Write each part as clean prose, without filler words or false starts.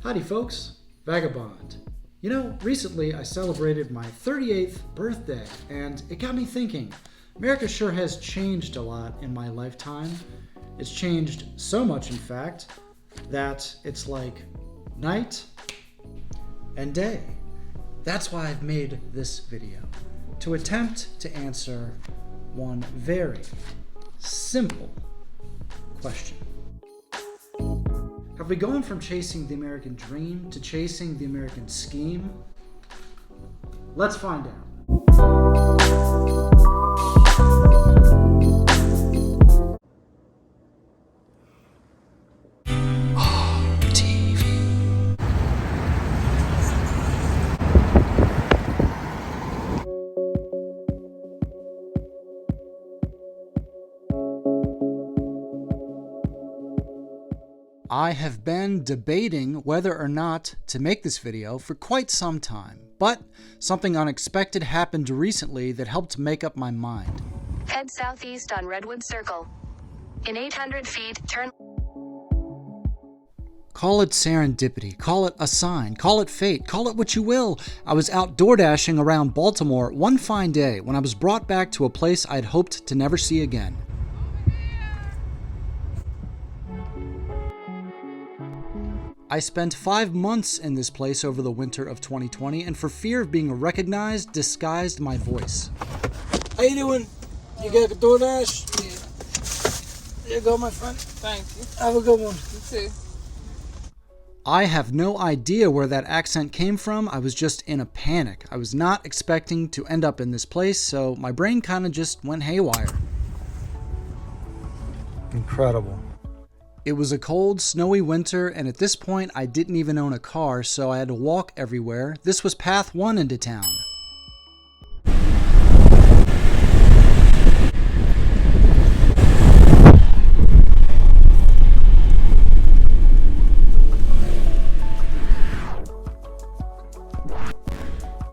Howdy folks, Vagabond. You know, recently I celebrated my 38th birthday, and it got me thinking, America sure has changed a lot in my lifetime. It's changed so much, in fact, that it's like night and day. That's why I've made this video, to attempt to answer one very simple question. Have we gone from chasing the American dream to chasing the American scheme? Let's find out. I have been debating whether or not to make this video for quite some time, but something unexpected happened recently that helped make up my mind. Head southeast on Redwood Circle. In 800 feet, turn... Call it serendipity, call it a sign, call it fate, call it what you will. I was out door dashing around Baltimore one fine day when I was brought back to a place I'd hoped to never see again. I spent 5 months in this place over the winter of 2020, and for fear of being recognized, disguised my voice. How you doing? You got a DoorDash? Yeah. There you go, my friend. Thank you. Have a good one. You too. I have no idea where that accent came from. I was just in a panic. I was not expecting to end up in this place, so my brain kind of just went haywire. Incredible. It was a cold, snowy winter, and at this point, I didn't even own a car, so I had to walk everywhere. This was path 1 into town.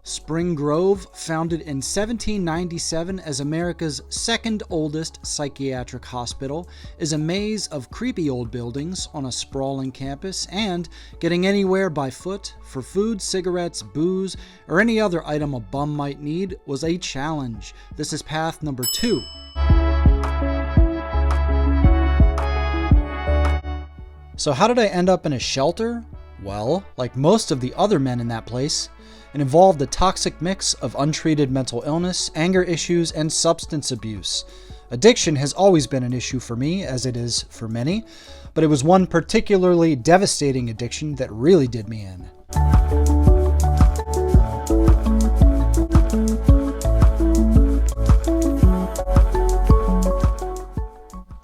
Spring Grove, founded in 1797 as America's second oldest psychiatric hospital, is a maze of creepy old buildings on a sprawling campus, and getting anywhere by foot for food, cigarettes, booze, or any other item a bum might need was a challenge. This is path number 2. So how did I end up in a shelter? Well, like most of the other men in that place, it involved a toxic mix of untreated mental illness, anger issues, and substance abuse. Addiction has always been an issue for me, as it is for many, but it was one particularly devastating addiction that really did me in.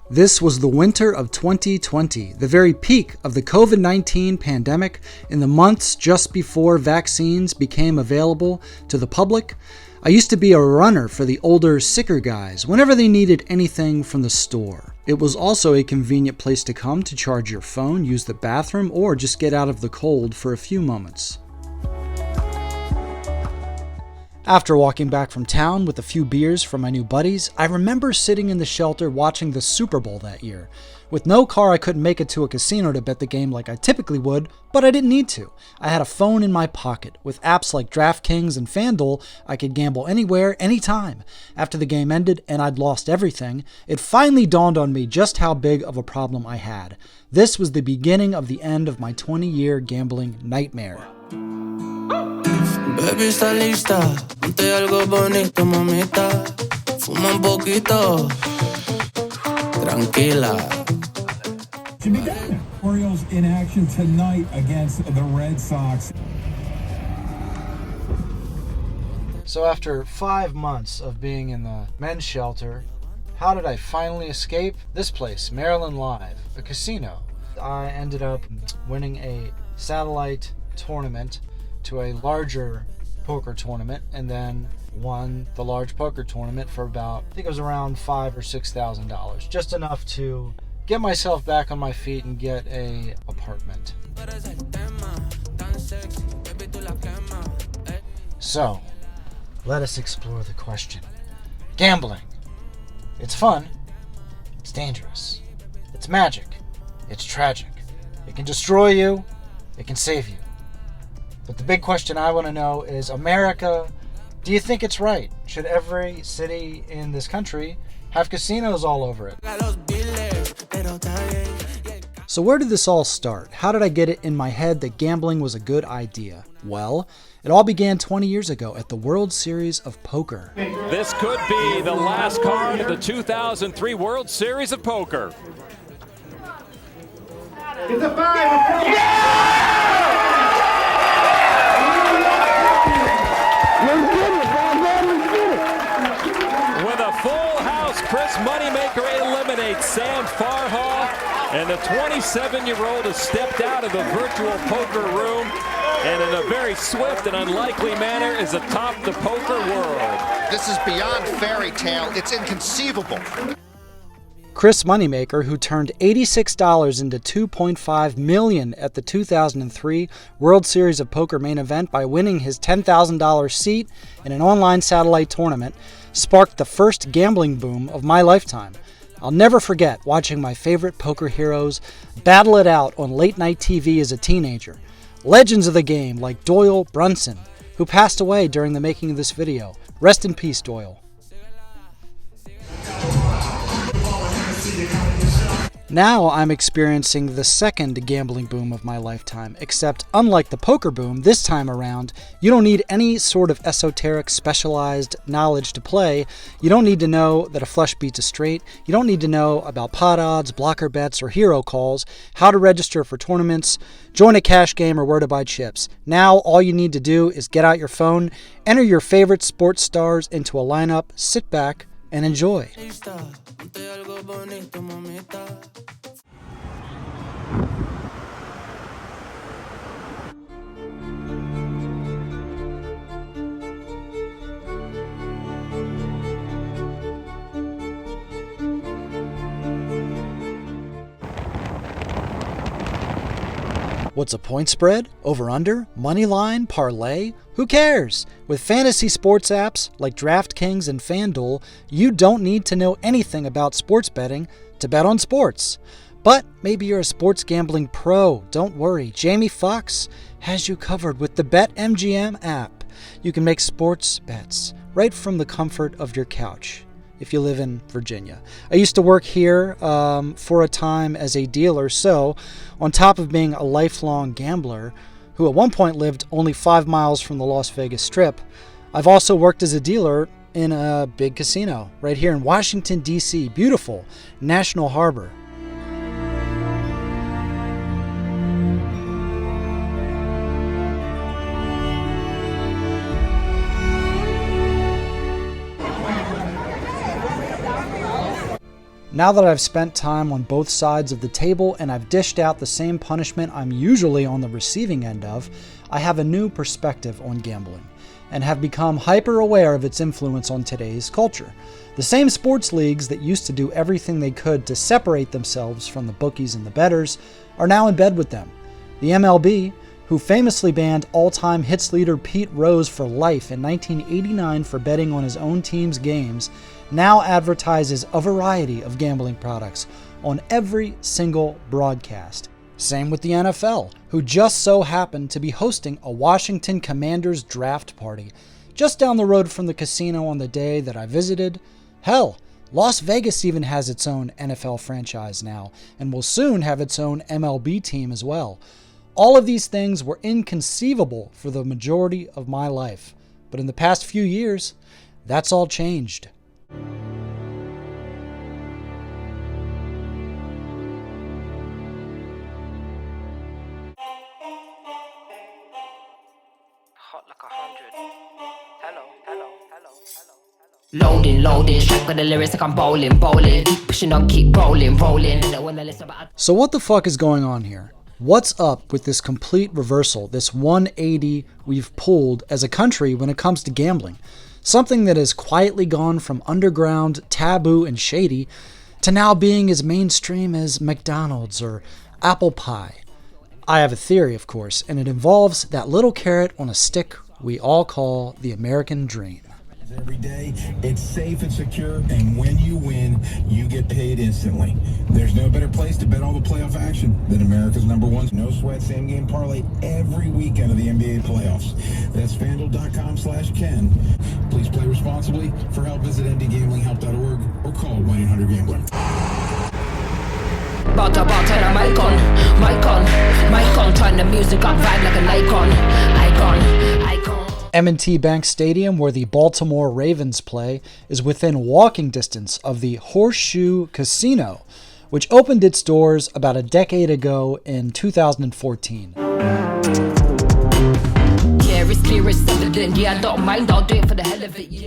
This was the winter of 2020, the very peak of the COVID-19 pandemic. In the months just before vaccines became available to the public, I used to be a runner for the older, sicker guys whenever they needed anything from the store. It was also a convenient place to come to charge your phone, use the bathroom, or just get out of the cold for a few moments. After walking back from town with a few beers from my new buddies, I remember sitting in the shelter watching the Super Bowl that year. With no car, I couldn't make it to a casino to bet the game like I typically would, but I didn't need to. I had a phone in my pocket. With apps like DraftKings and FanDuel, I could gamble anywhere, anytime. After the game ended and I'd lost everything, it finally dawned on me just how big of a problem I had. This was the beginning of the end of my 20-year gambling nightmare. Baby, está lista, ponte algo bonito, mamita. Fuma un poquito, tranquila. Should be done. Orioles in action tonight against the Red Sox. So after 5 months of being in the men's shelter, how did I finally escape? This place, Maryland Live, a casino. I ended up winning a satellite tournament to a larger poker tournament, and then won the large poker tournament for about, I think it was around $5,000 or $6,000, just enough to get myself back on my feet and get a apartment. So, let us explore the question. Gambling. It's fun. It's dangerous. It's magic. It's tragic. It can destroy you, It can save you. But the big question I want to know is, America, do you think it's right? Should every city in this country have casinos all over it? So where did this all start? How did I get it in my head that gambling was a good idea? Well, it all began 20 years ago at the World Series of Poker. This could be the last card of the 2003 World Series of Poker. It's a 5. With a full house, Chris Moneymaker eliminates Sam Farhall, and the 27-year-old has stepped out of the virtual poker room and in a very swift and unlikely manner is atop the poker world. This is beyond fairy tale. It's inconceivable. Chris Moneymaker, who turned $86 into $2.5 million at the 2003 World Series of Poker main event by winning his $10,000 seat in an online satellite tournament, sparked the first gambling boom of my lifetime. I'll never forget watching my favorite poker heroes battle it out on late-night TV as a teenager. Legends of the game like Doyle Brunson, who passed away during the making of this video. Rest in peace, Doyle. Now I'm experiencing the second gambling boom of my lifetime, except unlike the poker boom, this time around, you don't need any sort of esoteric, specialized knowledge to play. You don't need to know that a flush beats a straight. You don't need to know about pot odds, blocker bets, or hero calls, how to register for tournaments, join a cash game, or where to buy chips. Now all you need to do is get out your phone, enter your favorite sports stars into a lineup, sit back, and enjoy. What's a point spread? Over under? Money line? Parlay? Who cares? With fantasy sports apps like DraftKings and FanDuel, you don't need to know anything about sports betting to bet on sports. But maybe you're a sports gambling pro. Don't worry, Jamie Foxx has you covered with the BetMGM app. You can make sports bets right from the comfort of your couch if you live in Virginia. I used to work here for a time as a dealer, so on top of being a lifelong gambler who at one point lived only 5 miles from the Las Vegas Strip, I've also worked as a dealer in a big casino right here in Washington, D.C., beautiful National Harbor. Now that I've spent time on both sides of the table and I've dished out the same punishment I'm usually on the receiving end of, I have a new perspective on gambling and have become hyper aware of its influence on today's culture. The same sports leagues that used to do everything they could to separate themselves from the bookies and the bettors are now in bed with them. The MLB, who famously banned all-time hits leader Pete Rose for life in 1989 for betting on his own team's games, now advertises a variety of gambling products on every single broadcast. Same with the NFL, who just so happened to be hosting a Washington Commanders draft party just down the road from the casino on the day that I visited. Hell, Las Vegas even has its own NFL franchise now, and will soon have its own MLB team as well. All of these things were inconceivable for the majority of my life, but in the past few years, that's all changed. Hot like 100. Hello. Loading, straight with the lyrics like I'm bowling. Keep pushing on, keep rolling. So what the fuck is going on here? What's up with this complete reversal, this 180 we've pulled as a country when it comes to gambling? Something that has quietly gone from underground, taboo, and shady to now being as mainstream as McDonald's or apple pie. I have a theory, of course, and it involves that little carrot on a stick we all call the American dream. Every day, it's safe and secure, and when you win, you get paid instantly. There's no better place to bet all the playoff action than America's #1 no-sweat same-game parlay every weekend of the NBA playoffs. That's FanDuel.com/Ken. Please play responsibly. For help, visit ndgamblinghelp.org or call 1-800-GAMBLER. Butter, the mic on, turn the music up, vibe like an icon. M&T Bank Stadium, where the Baltimore Ravens play, is within walking distance of the Horseshoe Casino, which opened its doors about a decade ago in 2014.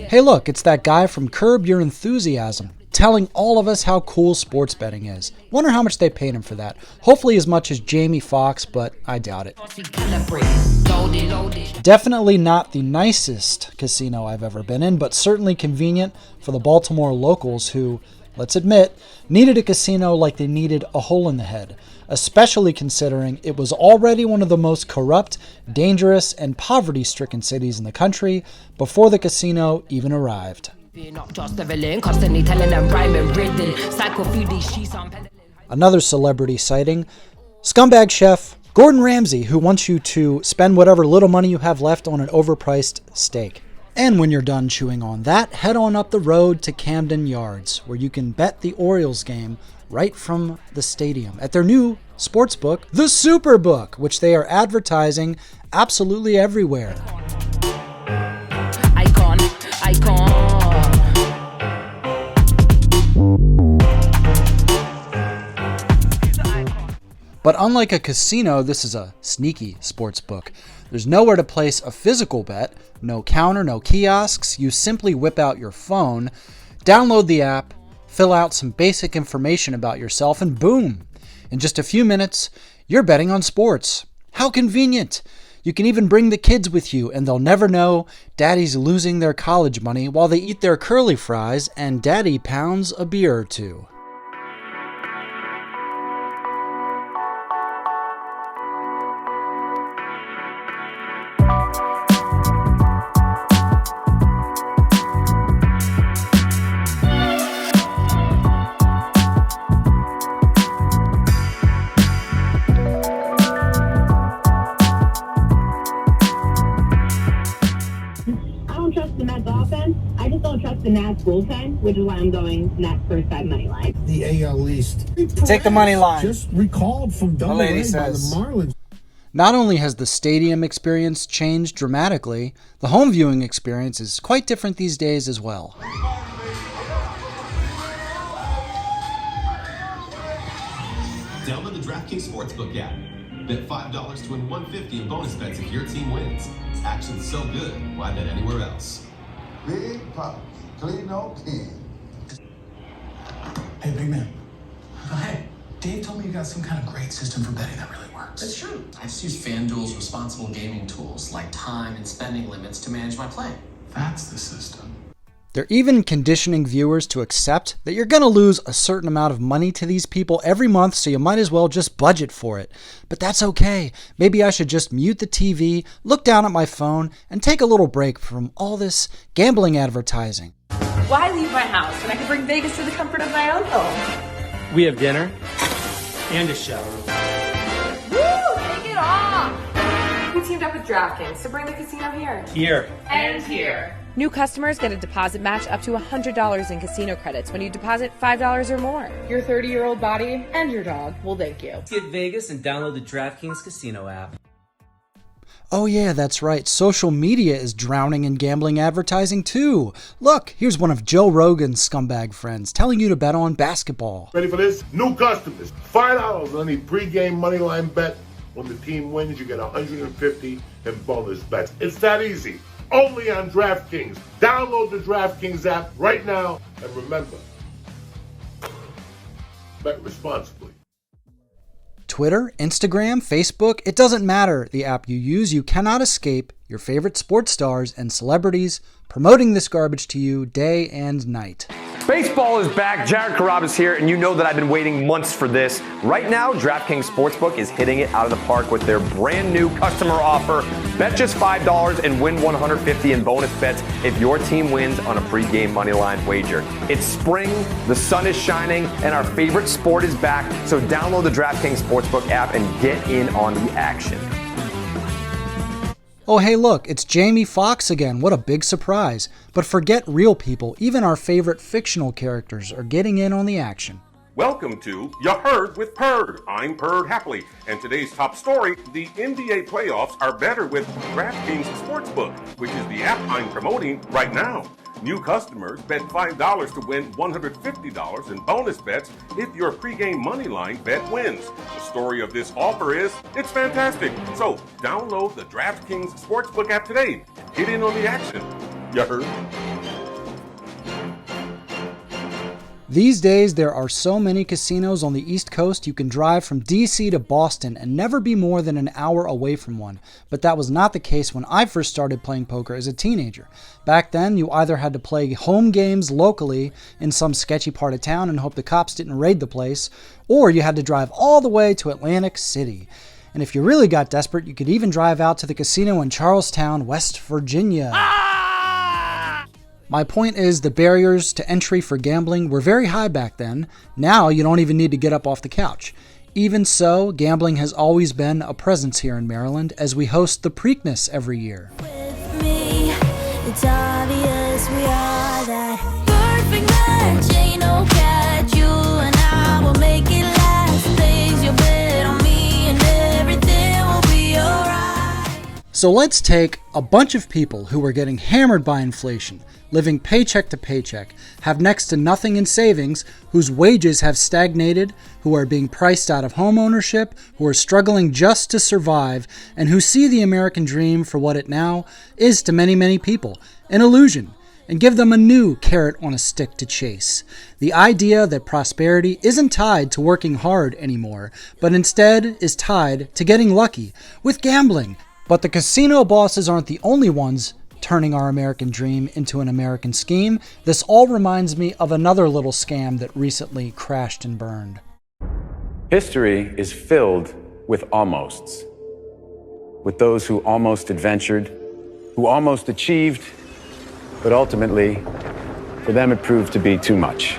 Hey look, it's that guy from Curb Your Enthusiasm, telling all of us how cool sports betting is. Wonder how much they paid him for that. Hopefully as much as Jamie Foxx, but I doubt it. Definitely not the nicest casino I've ever been in, but certainly convenient for the Baltimore locals who, let's admit, needed a casino like they needed a hole in the head, especially considering it was already one of the most corrupt, dangerous, and poverty-stricken cities in the country before the casino even arrived. Another celebrity sighting, scumbag chef Gordon Ramsay, who wants you to spend whatever little money you have left on an overpriced steak. And when you're done chewing on that, head on up the road to Camden Yards, where you can bet the Orioles game right from the stadium at their new sportsbook, the Superbook, which they are advertising absolutely everywhere. Icon. But unlike a casino, this is a sneaky sports book. There's nowhere to place a physical bet, no counter, no kiosks. You simply whip out your phone, download the app, fill out some basic information about yourself, and boom! In just a few minutes, you're betting on sports. How convenient! You can even bring the kids with you, and they'll never know daddy's losing their college money while they eat their curly fries and daddy pounds a beer or two. The Nats bullpen, which is why I'm going Nats first side money line. The AL East. Take the money line. Just recalled from Double A by the Marlins. Not only has the stadium experience changed dramatically, the home viewing experience is quite different these days as well. Download the DraftKings Sportsbook app. Bet $5 to win $150 in bonus bets if your team wins. Action's so good, why bet anywhere else? Big Pop, clean no king. Hey, big man. Go ahead. Dave told me you got some kind of great system for betting that really works. That's true. I just use FanDuel's responsible gaming tools like time and spending limits to manage my play. That's the system. They're even conditioning viewers to accept that you're going to lose a certain amount of money to these people every month, so you might as well just budget for it. But that's okay. Maybe I should just mute the TV, look down at my phone, and take a little break from all this gambling advertising. Why leave my house when I can bring Vegas to the comfort of my own home? We have dinner and a show. Woo! Take it off! We teamed up with DraftKings to bring the casino here. Here. And here. New customers get a deposit match up to $100 in casino credits when you deposit $5 or more. Your 30-year-old body and your dog will thank you. Get Vegas and download the DraftKings Casino app. Oh yeah, that's right. Social media is drowning in gambling advertising too. Look, here's one of Joe Rogan's scumbag friends telling you to bet on basketball. Ready for this? New customers, $5 on any pregame moneyline bet. When the team wins, you get $150 in bonus bets. It's that easy. Only on DraftKings. Download the DraftKings app right now. And remember, bet responsibly. Twitter, Instagram, Facebook, it doesn't matter the app you use. You cannot escape your favorite sports stars and celebrities promoting this garbage to you day and night. Baseball is back. Jared Carrabba's here, and you know that I've been waiting months for this. Right now, DraftKings Sportsbook is hitting it out of the park with their brand new customer offer, Bet just $5 and win $150 in bonus bets if your team wins on a pregame moneyline wager. It's spring, the sun is shining, and our favorite sport is back. So download the DraftKings Sportsbook app and get in on the action. Oh hey look, it's Jamie Foxx again, what a big surprise. But forget real people, even our favorite fictional characters are getting in on the action. Welcome to Ya Heard with Perd. I'm Perd Hapley, and today's top story, the NBA playoffs are better with DraftKings Sportsbook, which is the app I'm promoting right now. New customers bet $5 to win $150 in bonus bets if your pregame moneyline bet wins. The story of this offer is, it's fantastic. So download the DraftKings Sportsbook app today. Get in on the action. You heard? These days, there are so many casinos on the East Coast you can drive from DC to Boston and never be more than an hour away from one. But that was not the case when I first started playing poker as a teenager. Back then, you either had to play home games locally in some sketchy part of town and hope the cops didn't raid the place, or you had to drive all the way to Atlantic City. And if you really got desperate, you could even drive out to the casino in Charlestown, West Virginia. My point is, the barriers to entry for gambling were very high back then. Now you don't even need to get up off the couch. Even so, gambling has always been a presence here in Maryland as we host the Preakness every year. With me, it's obvious we are that perfect match. Ain't no catch, you and I will make it last. Place your bet on me and everything will be alright. So let's take a bunch of people who are getting hammered by inflation, living paycheck to paycheck, have next to nothing in savings, whose wages have stagnated, who are being priced out of home ownership, who are struggling just to survive, and who see the American dream for what it now is to many, many people, an illusion, and give them a new carrot on a stick to chase. The idea that prosperity isn't tied to working hard anymore, but instead is tied to getting lucky with gambling. But the casino bosses aren't the only ones turning our American dream into an American scheme. This all reminds me of another little scam that recently crashed and burned. History is filled with almosts. With those who almost adventured, who almost achieved, but ultimately, for them it proved to be too much.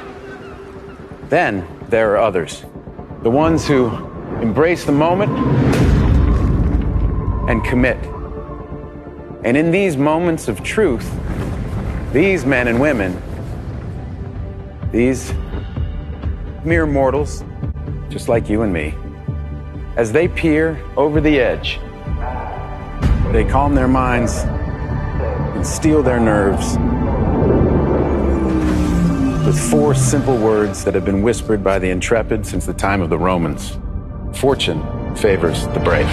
Then there are others, the ones who embrace the moment and commit. And in these moments of truth, these men and women, these mere mortals, just like you and me, as they peer over the edge, they calm their minds and steel their nerves with 4 simple words that have been whispered by the intrepid since the time of the Romans. Fortune favors the brave.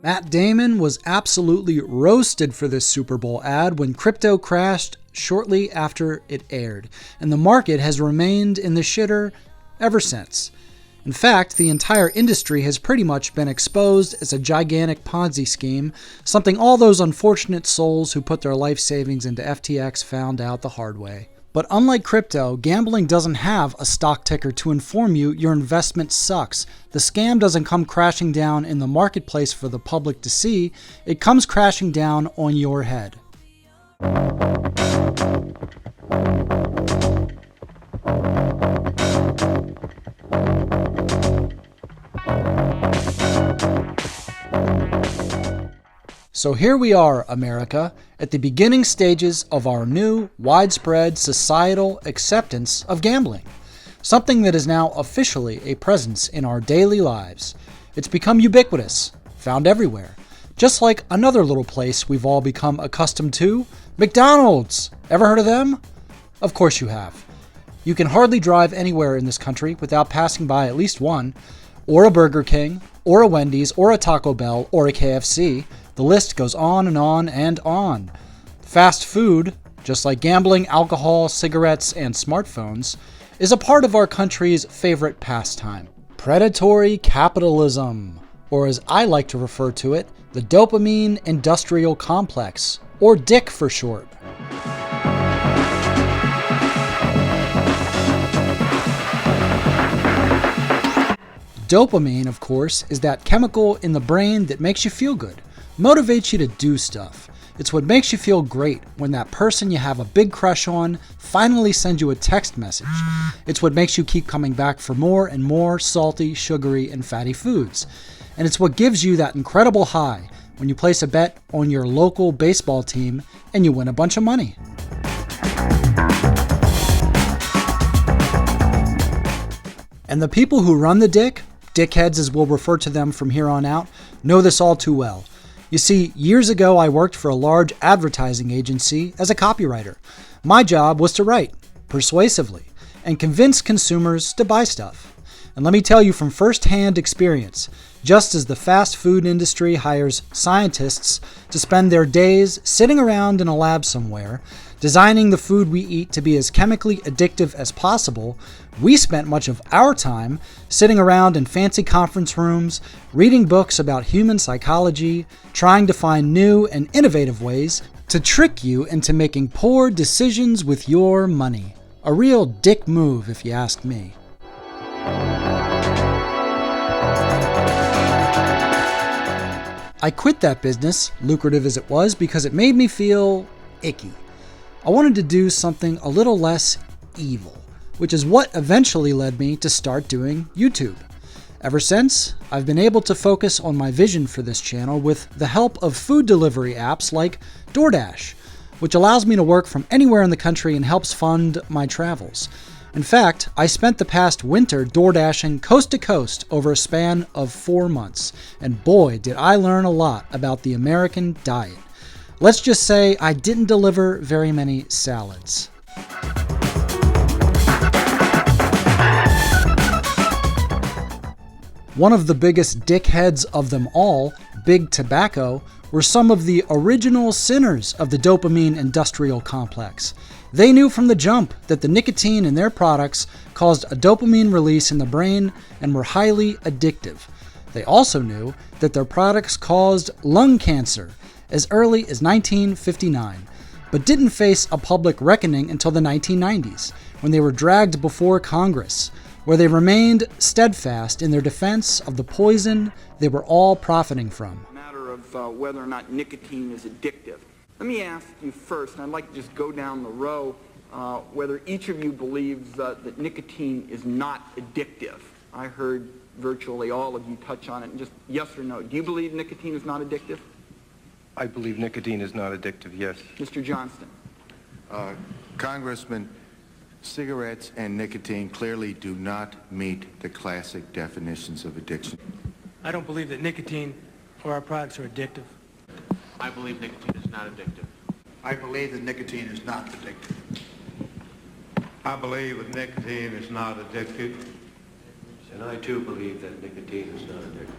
Matt Damon was absolutely roasted for this Super Bowl ad when crypto crashed shortly after it aired, and the market has remained in the shitter ever since. In fact, the entire industry has pretty much been exposed as a gigantic Ponzi scheme, something all those unfortunate souls who put their life savings into FTX found out the hard way. But unlike crypto, gambling doesn't have a stock ticker to inform you your investment sucks. The scam doesn't come crashing down in the marketplace for the public to see, it comes crashing down on your head. So here we are, America, at the beginning stages of our new, widespread societal acceptance of gambling, something that is now officially a presence in our daily lives. It's become ubiquitous, found everywhere, just like another little place we've all become accustomed to, McDonald's. Ever heard of them? Of course you have. You can hardly drive anywhere in this country without passing by at least one, or a Burger King, or a Wendy's, or a Taco Bell, or a KFC. The list goes on and on and on. Fast food, just like gambling, alcohol, cigarettes, and smartphones, is a part of our country's favorite pastime. Predatory capitalism, or as I like to refer to it, the dopamine industrial complex, or DIC for short. Dopamine, of course, is that chemical in the brain that makes you feel good, motivates you to do stuff. It's what makes you feel great when that person you have a big crush on finally sends you a text message. It's what makes you keep coming back for more and more salty, sugary, and fatty foods. And it's what gives you that incredible high when you place a bet on your local baseball team and you win a bunch of money. And the people who run the dickheads as we'll refer to them from here on out, know this all too well. You see, years ago I worked for a large advertising agency as a copywriter. My job was to write, persuasively, and convince consumers to buy stuff. And let me tell you from first-hand experience, just as the fast food industry hires scientists to spend their days sitting around in a lab somewhere, designing the food we eat to be as chemically addictive as possible, we spent much of our time sitting around in fancy conference rooms, reading books about human psychology, trying to find new and innovative ways to trick you into making poor decisions with your money. A real dick move, if you ask me. I quit that business, lucrative as it was, because it made me feel icky. I wanted to do something a little less evil, which is what eventually led me to start doing YouTube. Ever since, I've been able to focus on my vision for this channel with the help of food delivery apps like DoorDash, which allows me to work from anywhere in the country and helps fund my travels. In fact, I spent the past winter DoorDashing coast to coast over a span of 4 months, and boy, did I learn a lot about the American diet. Let's just say I didn't deliver very many salads. One of the biggest dickheads of them all, Big Tobacco, were some of the original sinners of the dopamine industrial complex. They knew from the jump that the nicotine in their products caused a dopamine release in the brain and were highly addictive. They also knew that their products caused lung cancer as early as 1959, but didn't face a public reckoning until the 1990s, when they were dragged before Congress, where they remained steadfast in their defense of the poison they were all profiting from. Matter of whether or not nicotine is addictive. Let me ask you first, and I'd like to just go down the row, whether each of you believes that nicotine is not addictive. I heard virtually all of you touch on it, and just yes or no. Do you believe nicotine is not addictive? I believe nicotine is not addictive, yes. Mr. Johnston. Congressman, cigarettes and nicotine clearly do not meet the classic definitions of addiction. I don't believe that nicotine or our products are addictive. I believe nicotine is not addictive. I believe that nicotine is not addictive. I believe that nicotine is not addictive. And I too believe that nicotine is not addictive.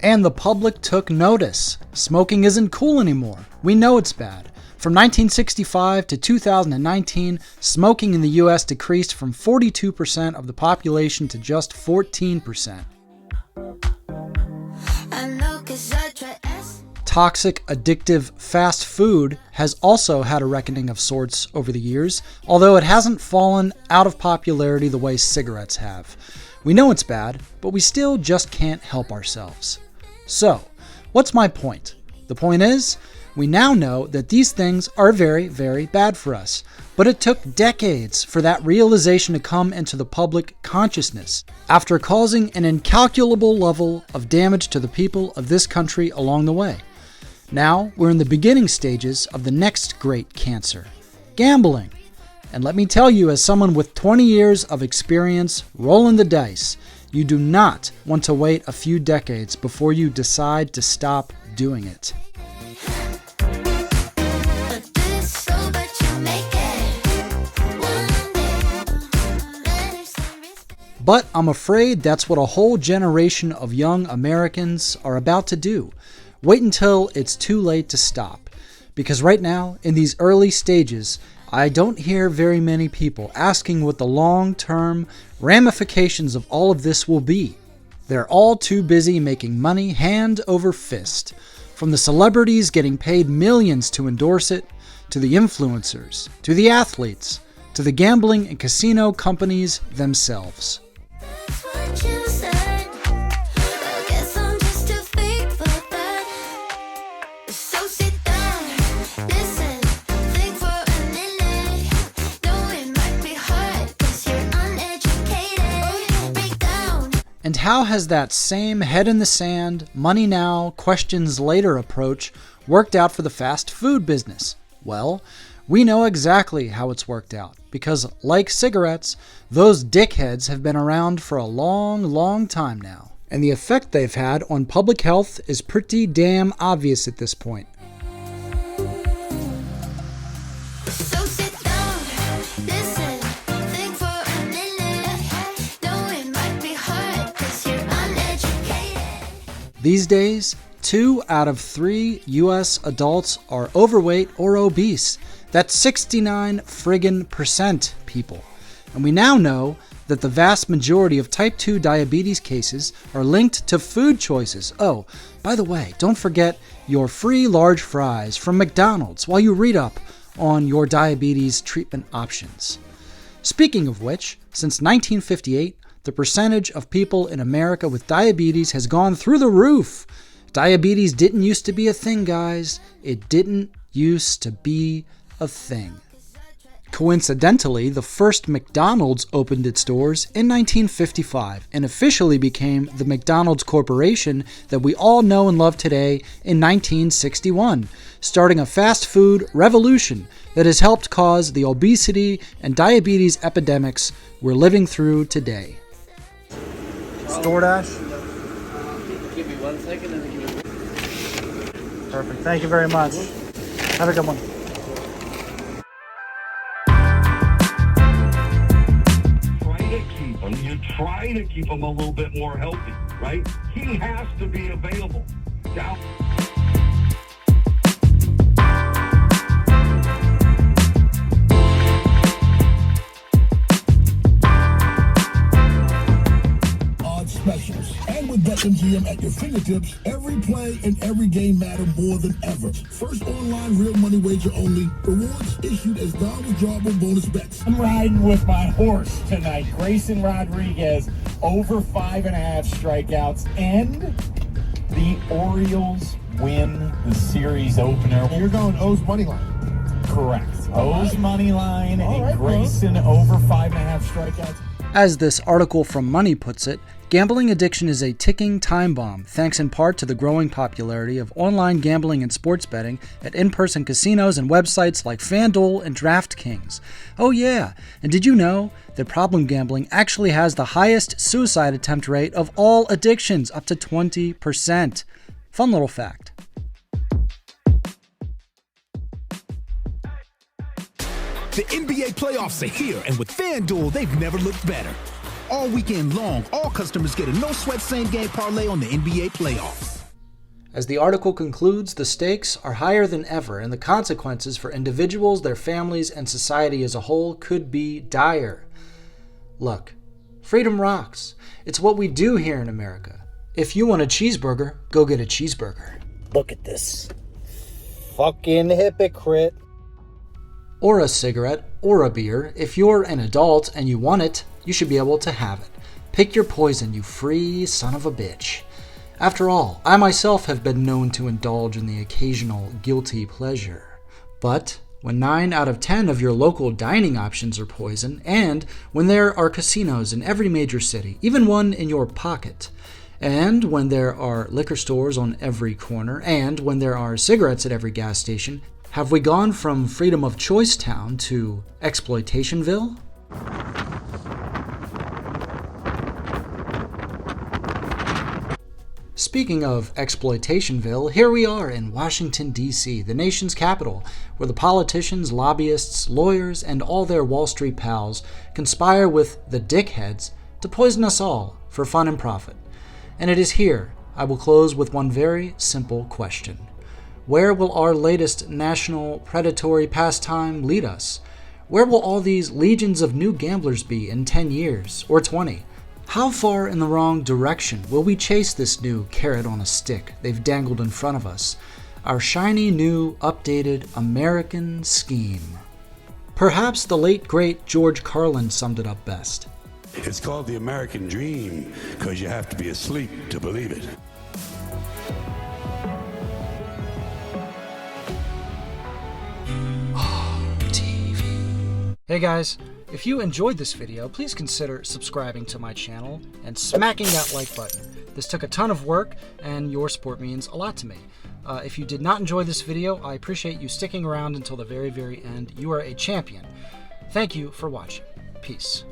And the public took notice. Smoking isn't cool anymore. We know it's bad. From 1965 to 2019, smoking in the US decreased from 42% of the population to just 14%. Toxic, addictive fast food has also had a reckoning of sorts over the years, although it hasn't fallen out of popularity the way cigarettes have. We know it's bad, but we still just can't help ourselves. So, what's my point? The point is, we now know that these things are very, very bad for us, but it took decades for that realization to come into the public consciousness, after causing an incalculable level of damage to the people of this country along the way. Now, we're in the beginning stages of the next great cancer, gambling. And let me tell you, as someone with 20 years of experience rolling the dice, you do not want to wait a few decades before you decide to stop doing it. But I'm afraid that's what a whole generation of young Americans are about to do. Wait until it's too late to stop. Because right now, in these early stages, I don't hear very many people asking what the long-term ramifications of all of this will be. They're all too busy making money hand over fist. From the celebrities getting paid millions to endorse it, to the influencers, to the athletes, to the gambling and casino companies themselves. That's what you said. how has that same head in the sand, money now, questions later approach worked out for the fast food business? Well, we know exactly how it's worked out because, like cigarettes, those dickheads have been around for a long, long time now. And the effect they've had on public health is pretty damn obvious at this point. So sit down, listen, think for a minute. Though it might be hard 'cause you're uneducated. These days, 2 out of 3 U.S. adults are overweight or obese. That's 69 friggin' percent, people. And we now know that the vast majority of type 2 diabetes cases are linked to food choices. Oh, by the way, don't forget your free large fries from McDonald's while you read up on your diabetes treatment options. Speaking of which, since 1958, the percentage of people in America with diabetes has gone through the roof. Diabetes didn't used to be a thing, guys. It didn't used to be a thing. Coincidentally, the first McDonald's opened its doors in 1955 and officially became the McDonald's Corporation that we all know and love today in 1961, starting a fast food revolution that has helped cause the obesity and diabetes epidemics we're living through today. DoorDash? Give me 1 second and give me. Perfect. Thank you very much. Have a good one. You try to keep him a little bit more healthy, right? He has to be available. Now, odd specials. And with BetMGM at your fingertips, every play and every game matter more than ever. First online real money wager only. Rewards issued as non-withdrawable bonus bets. I'm riding with my horse tonight. Grayson Rodriguez over 5.5 strikeouts, and the Orioles win the series opener. You're going O's money line. Correct. O's money line and Grayson over 5.5 strikeouts. As this article from Money puts it, gambling addiction is a ticking time bomb, thanks in part to the growing popularity of online gambling and sports betting at in-person casinos and websites like FanDuel and DraftKings. Oh yeah, and did you know that problem gambling actually has the highest suicide attempt rate of all addictions, up to 20%? Fun little fact. The NBA playoffs are here, and with FanDuel, they've never looked better. All weekend long, all customers get a no-sweat same-game parlay on the NBA playoffs. As the article concludes, the stakes are higher than ever, and the consequences for individuals, their families, and society as a whole could be dire. Look, freedom rocks. It's what we do here in America. If you want a cheeseburger, go get a cheeseburger. Look at this. Fucking hypocrite. Or a cigarette, or a beer. If you're an adult and you want it, you should be able to have it. Pick your poison, you free son of a bitch. After all, I myself have been known to indulge in the occasional guilty pleasure. But when 9 out of 10 of your local dining options are poison, and when there are casinos in every major city, even one in your pocket, and when there are liquor stores on every corner, and when there are cigarettes at every gas station, have we gone from freedom of choice town to exploitationville? Speaking of exploitationville, here we are in Washington, D.C., the nation's capital, where the politicians, lobbyists, lawyers, and all their Wall Street pals conspire with the dickheads to poison us all for fun and profit. And it is here I will close with one very simple question. Where will our latest national predatory pastime lead us? Where will all these legions of new gamblers be in 10 years or 20? How far in the wrong direction will we chase this new carrot on a stick they've dangled in front of us? Our shiny new updated American scheme. Perhaps the late great George Carlin summed it up best. It's called the American dream because you have to be asleep to believe it. Hey guys, If you enjoyed this video, please consider subscribing to my channel and smacking that like button. This took a ton of work, and your support means a lot to me. If you did not enjoy this video, I appreciate you sticking around until the very, very end. You are a champion. Thank you for watching. Peace.